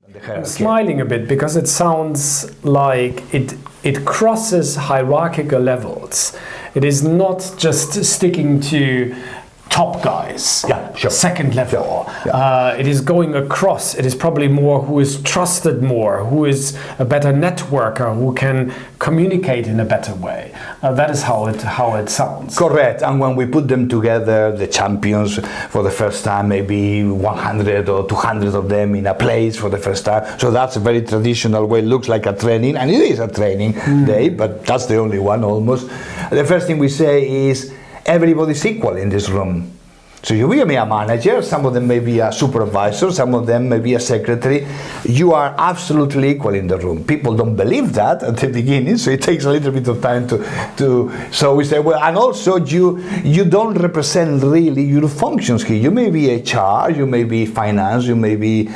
I'm smiling a bit because it sounds like it crosses hierarchical levels. It is not just sticking to top guys, second level. It is going across. It is probably more who is trusted more, who is a better networker, who can communicate in a better way. That is how it sounds. Correct. And when we put them together, the champions for the first time, maybe 100 or 200 of them in a place for the first time. So that's a very traditional way. It looks like a training, and it is a training day, but that's the only one almost. The first thing we say is, everybody's equal in this room. So you will be a manager, some of them may be a supervisor, some of them may be a secretary. You are absolutely equal in the room. People don't believe that at the beginning, so it takes a little bit of time to so we say, well, and also you don't represent really your functions here. You may be HR, you may be finance, you may be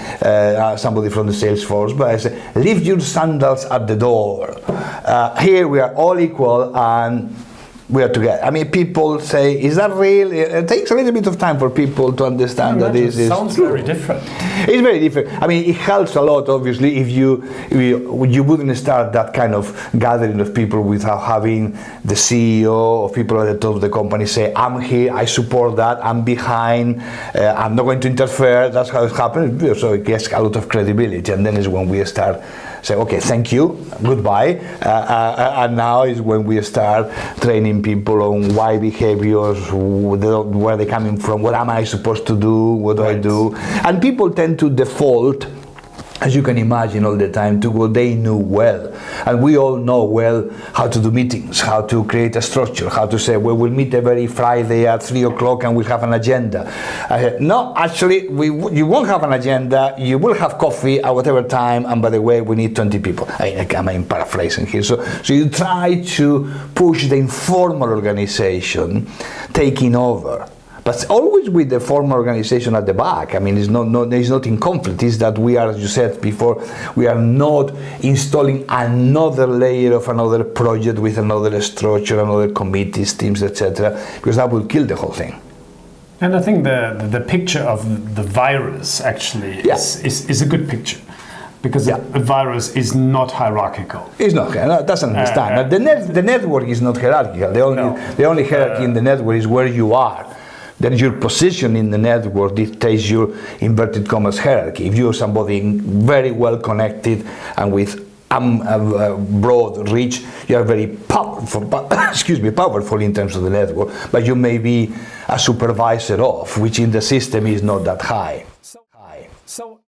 somebody from the sales force, but I say, leave your sandals at the door. Here we are all equal and we are together. I mean, people say, is that real? It takes a little bit of time for people to understand that this is sounds true. Very different. It's very different. I mean, it helps a lot, obviously, if you wouldn't start that kind of gathering of people without having the CEO or people at the top of the company say, I'm here, I support that, I'm behind, I'm not going to interfere. That's how it happens. So it gets a lot of credibility, and then is when we start say, okay, thank you, goodbye, and now is when we start training people on why behaviors, where they're coming from, what am I supposed to do, what do I do, and people tend to default, as you can imagine, all the time to what they knew well. And we all know well how to do meetings, how to create a structure, how to say, well, we'll meet every Friday at 3 o'clock and we'll have an agenda. No, actually, you won't have an agenda, you will have coffee at whatever time, and by the way, we need 20 people. I'm paraphrasing here. So you try to push the informal organization taking over. But always with the formal organization at the back. I mean, it's not in conflict. It's that we are, as you said before, we are not installing another layer of another project with another structure, another committees, teams, etc., because that will kill the whole thing. And I think the picture of the virus actually is a good picture. Because a virus is not hierarchical. It's not. It doesn't understand. The network is not hierarchical. The only hierarchy in the network is where you are. Then your position in the network dictates your inverted commas hierarchy. If you're somebody very well connected and with broad reach, you are very powerful. Powerful in terms of the network. But you may be a supervisor of, which in the system is not that high. So